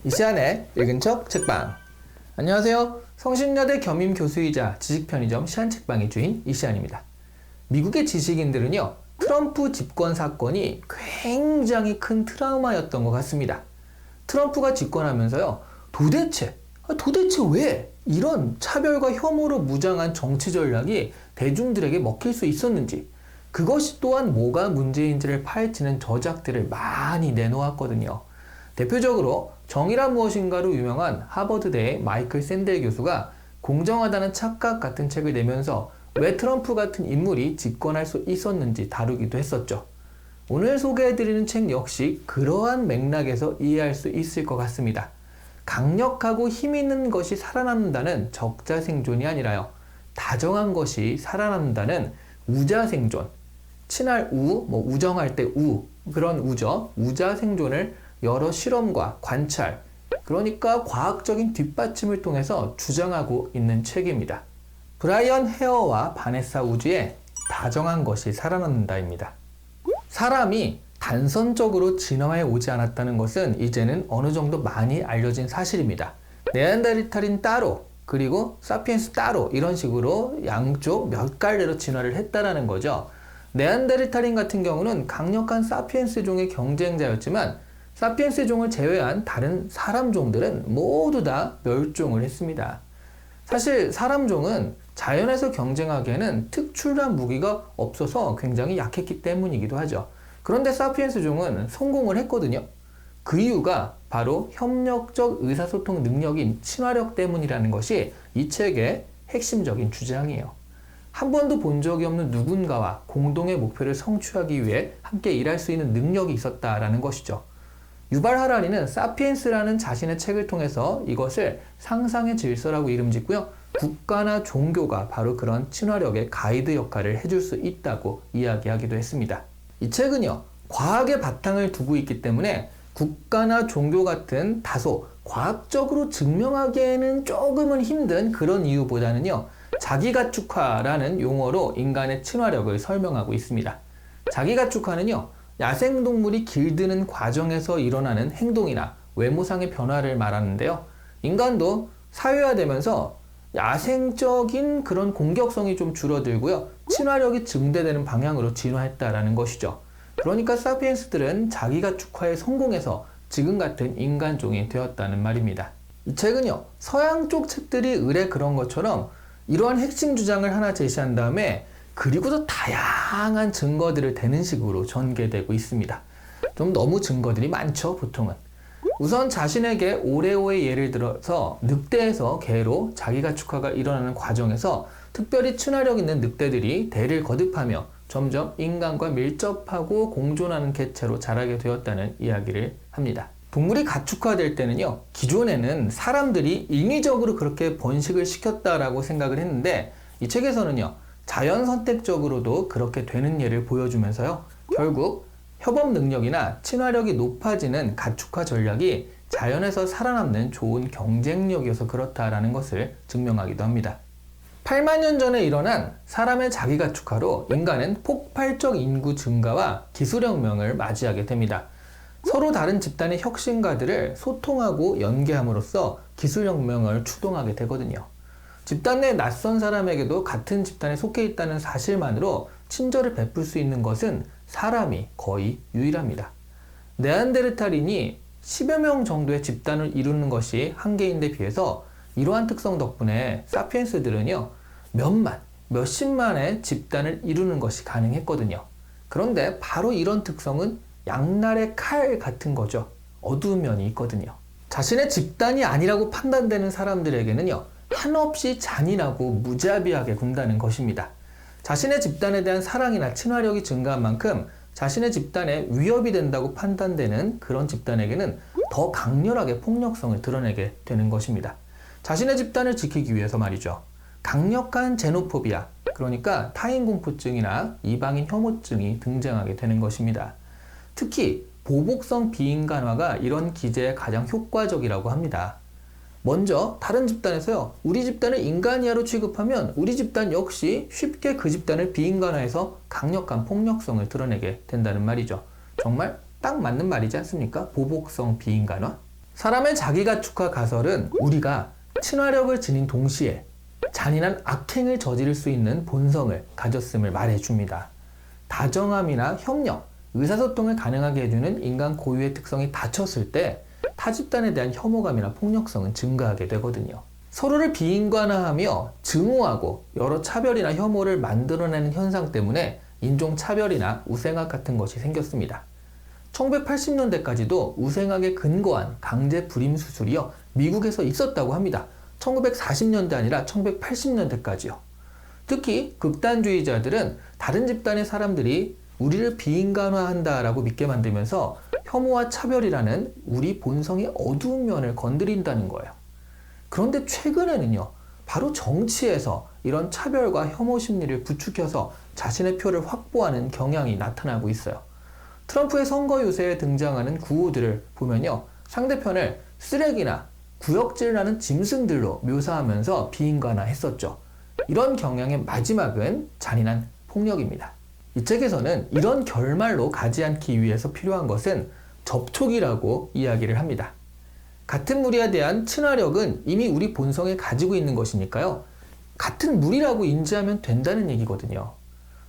이시안의 읽은 척 책방. 안녕하세요. 성신여대 겸임 교수이자 지식편의점 시안책방의 주인 이시안입니다. 미국의 지식인들은요, 트럼프 집권 사건이 굉장히 큰 트라우마였던 것 같습니다. 트럼프가 집권하면서요, 도대체 왜 이런 차별과 혐오로 무장한 정치 전략이 대중들에게 먹힐 수 있었는지, 그것이 또한 뭐가 문제인지를 파헤치는 저작들을 많이 내놓았거든요. 대표적으로 정의란 무엇인가로 유명한 하버드대의 마이클 샌델 교수가 공정하다는 착각 같은 책을 내면서 왜 트럼프 같은 인물이 집권할 수 있었는지 다루기도 했었죠. 오늘 소개해드리는 책 역시 그러한 맥락에서 이해할 수 있을 것 같습니다. 강력하고 힘있는 것이 살아남는다는 적자생존이 아니라요, 다정한 것이 살아남는다는 우자생존, 친할 우정할 때 그런 우죠. 우자생존을 여러 실험과 관찰, 그러니까 과학적인 뒷받침을 통해서 주장하고 있는 책입니다. 브라이언 헤어와 바네사 우즈의 다정한 것이 살아남는다입니다. 사람이 단선적으로 진화해 오지 않았다는 것은 이제는 어느 정도 많이 알려진 사실입니다. 네안데르탈인 따로, 그리고 사피엔스 따로, 이런 식으로 양쪽 몇 갈래로 진화를 했다라는 거죠. 네안데르탈인 같은 경우는 강력한 사피엔스 종의 경쟁자였지만 사피엔스 종을 제외한 다른 사람 종들은 모두 다 멸종을 했습니다. 사실 사람 종은 자연에서 경쟁하기에는 특출난 무기가 없어서 굉장히 약했기 때문이기도 하죠. 그런데 사피엔스 종은 성공을 했거든요. 그 이유가 바로 협력적 의사소통 능력인 친화력 때문이라는 것이 이 책의 핵심적인 주장이에요. 한 번도 본 적이 없는 누군가와 공동의 목표를 성취하기 위해 함께 일할 수 있는 능력이 있었다라는 것이죠. 유발 하라리는 사피엔스라는 자신의 책을 통해서 이것을 상상의 질서라고 이름 짓고요, 국가나 종교가 바로 그런 친화력의 가이드 역할을 해줄 수 있다고 이야기하기도 했습니다. 이 책은요, 과학의 바탕을 두고 있기 때문에 국가나 종교 같은 다소 과학적으로 증명하기에는 조금은 힘든 그런 이유보다는요, 자기가축화라는 용어로 인간의 친화력을 설명하고 있습니다. 자기가축화는요, 야생동물이 길드는 과정에서 일어나는 행동이나 외모상의 변화를 말하는데요, 인간도 사회화되면서 야생적인 그런 공격성이 좀 줄어들고요, 친화력이 증대되는 방향으로 진화했다라는 것이죠. 그러니까 사피엔스들은 자기가축화에 성공해서 지금 같은 인간종이 되었다는 말입니다. 이 책은요, 서양 쪽 책들이 의뢰 그런 것처럼 이러한 핵심 주장을 하나 제시한 다음에 그리고 더 다양한 증거들을 대는 식으로 전개되고 있습니다. 좀 너무 증거들이 많죠, 보통은. 우선 자신에게 오레오의 예를 들어서 늑대에서 개로 자기가축화가 일어나는 과정에서 특별히 친화력 있는 늑대들이 대를 거듭하며 점점 인간과 밀접하고 공존하는 개체로 자라게 되었다는 이야기를 합니다. 동물이 가축화될 때는요, 기존에는 사람들이 인위적으로 그렇게 번식을 시켰다라고 생각을 했는데, 이 책에서는요, 자연 선택적으로도 그렇게 되는 예를 보여주면서요, 결국 협업 능력이나 친화력이 높아지는 가축화 전략이 자연에서 살아남는 좋은 경쟁력이어서 그렇다라는 것을 증명하기도 합니다. 8만 년 전에 일어난 사람의 자기가축화로 인간은 폭발적 인구 증가와 기술혁명을 맞이하게 됩니다. 서로 다른 집단의 혁신가들을 소통하고 연계함으로써 기술혁명을 추동하게 되거든요. 집단 내 낯선 사람에게도 같은 집단에 속해 있다는 사실만으로 친절을 베풀 수 있는 것은 사람이 거의 유일합니다. 네안데르탈인이 10여 명 정도의 집단을 이루는 것이 한계인데 비해서 이러한 특성 덕분에 사피엔스들은요, 몇십만의 집단을 이루는 것이 가능했거든요. 그런데 바로 이런 특성은 양날의 칼 같은 거죠. 어두운 면이 있거든요. 자신의 집단이 아니라고 판단되는 사람들에게는요, 한없이 잔인하고 무자비하게 군다는 것입니다. 자신의 집단에 대한 사랑이나 친화력이 증가한 만큼 자신의 집단에 위협이 된다고 판단되는 그런 집단에게는 더 강렬하게 폭력성을 드러내게 되는 것입니다. 자신의 집단을 지키기 위해서 말이죠. 강력한 제노포비아, 그러니까 타인공포증이나 이방인 혐오증이 등장하게 되는 것입니다. 특히 보복성 비인간화가 이런 기제에 가장 효과적이라고 합니다. 먼저 다른 집단에서요, 우리 집단을 인간이하로 취급하면 우리 집단 역시 쉽게 그 집단을 비인간화해서 강력한 폭력성을 드러내게 된다는 말이죠. 정말 딱 맞는 말이지 않습니까? 보복성 비인간화. 사람의 자기가축화 가설은 우리가 친화력을 지닌 동시에 잔인한 악행을 저지를 수 있는 본성을 가졌음을 말해줍니다. 다정함이나 협력, 의사소통을 가능하게 해주는 인간 고유의 특성이 닫혔을 때 타 집단에 대한 혐오감이나 폭력성은 증가하게 되거든요. 서로를 비인간화하며 증오하고 여러 차별이나 혐오를 만들어내는 현상 때문에 인종차별이나 우생학 같은 것이 생겼습니다. 1980년대까지도 우생학에 근거한 강제 불임 수술이요, 미국에서 있었다고 합니다. 1940년대 아니라 1980년대까지요. 특히 극단주의자들은 다른 집단의 사람들이 우리를 비인간화한다라고 믿게 만들면서 혐오와 차별이라는 우리 본성의 어두운 면을 건드린다는 거예요. 그런데 최근에는요, 바로 정치에서 이런 차별과 혐오 심리를 부추겨서 자신의 표를 확보하는 경향이 나타나고 있어요. 트럼프의 선거 유세에 등장하는 구호들을 보면요, 상대편을 쓰레기나 구역질나는 짐승들로 묘사하면서 비인간화했었죠. 이런 경향의 마지막은 잔인한 폭력입니다. 이 책에서는 이런 결말로 가지 않기 위해서 필요한 것은 접촉이라고 이야기를 합니다. 같은 무리에 대한 친화력은 이미 우리 본성에 가지고 있는 것이니까요, 같은 무리라고 인지하면 된다는 얘기거든요.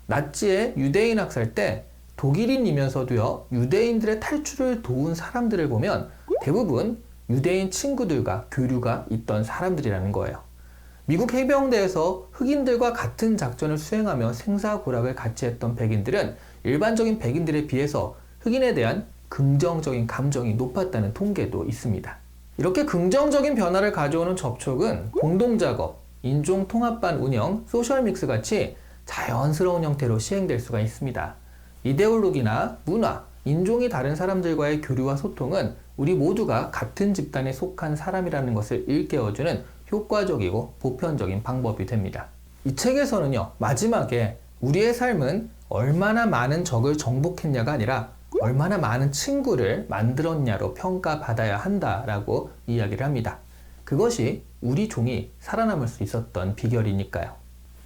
나치의 유대인 학살 때 독일인이면서도요, 유대인들의 탈출을 도운 사람들을 보면 대부분 유대인 친구들과 교류가 있던 사람들이라는 거예요. 미국 해병대에서 흑인들과 같은 작전을 수행하며 생사고락을 같이 했던 백인들은 일반적인 백인들에 비해서 흑인에 대한 긍정적인 감정이 높았다는 통계도 있습니다. 이렇게 긍정적인 변화를 가져오는 접촉은 공동작업, 인종통합반 운영, 소셜믹스 같이 자연스러운 형태로 시행될 수가 있습니다. 이데올로기나 문화, 인종이 다른 사람들과의 교류와 소통은 우리 모두가 같은 집단에 속한 사람이라는 것을 일깨워주는 효과적이고 보편적인 방법이 됩니다. 이 책에서는요, 마지막에 우리의 삶은 얼마나 많은 적을 정복했냐가 아니라 얼마나 많은 친구를 만들었냐로 평가받아야 한다라고 이야기를 합니다. 그것이 우리 종이 살아남을 수 있었던 비결이니까요.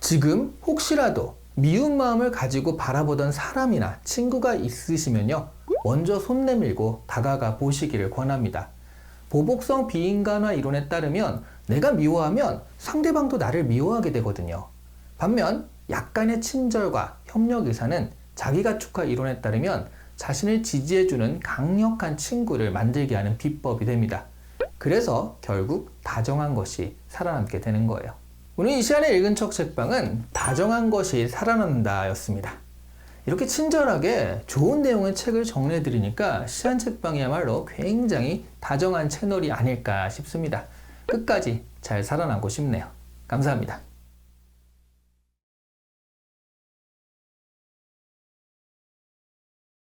지금 혹시라도 미운 마음을 가지고 바라보던 사람이나 친구가 있으시면요, 먼저 손 내밀고 다가가 보시기를 권합니다. 보복성 비인간화 이론에 따르면 내가 미워하면 상대방도 나를 미워하게 되거든요. 반면 약간의 친절과 협력 의사는 자기가축화 이론에 따르면 자신을 지지해주는 강력한 친구를 만들게 하는 비법이 됩니다. 그래서 결국 다정한 것이 살아남게 되는 거예요. 오늘 이 시간에 읽은 척 책방은 다정한 것이 살아난다 였습니다. 이렇게 친절하게 좋은 내용의 책을 정리해드리니까 시안 책방이야말로 굉장히 다정한 채널이 아닐까 싶습니다. 끝까지 잘 살아남고 싶네요. 감사합니다.